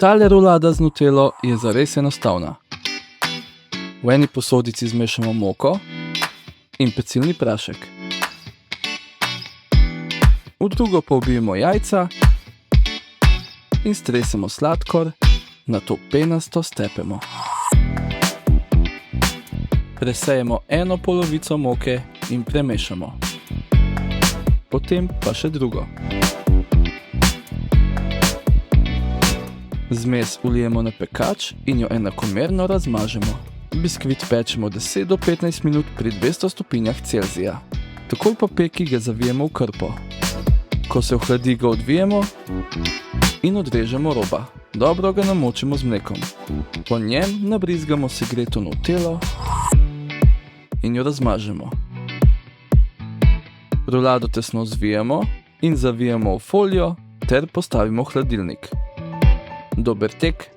Tale rulada z nutelo je zares enostavna. V eni posodici zmešamo moko in pecilni prašek. V drugo pa vbijemo jajca in stresemo sladkor, nato penasto stepemo. Presejemo eno polovico moke in premešamo. Potem pa še drugo. Zmes vlijemo na pekač in jo enakomerno razmažemo. Biskvit pečemo 10 do 15 minut pri 200 stopinjah Celzija. Takoj po peki ga zavijemo v krpo. Ko se ohladi, ga odvijemo in odrežemo roba. Dobro ga namočimo z mlekom. Po njem nabrizgamo segreto nutelo in jo razmažemo. Rulado tesno zvijemo in zavijemo v folijo ter postavimo v hladilnik. Dober tek!